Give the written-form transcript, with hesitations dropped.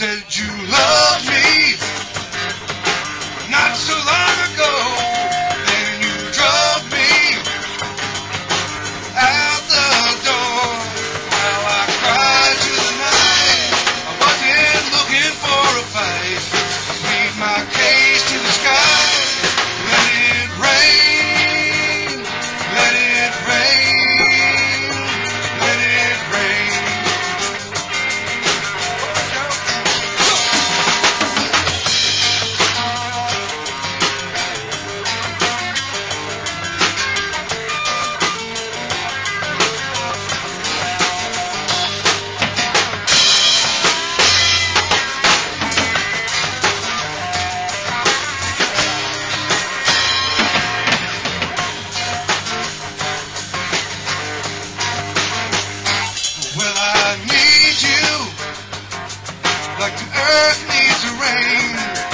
said you loved me not so long ago. Then you drove me out the door. How I cried through the night. I wasn't looking for a fight. Made my case to the sky. Let it rain. Let it rain. Let it rain. Well, I need you like the earth needs the rain.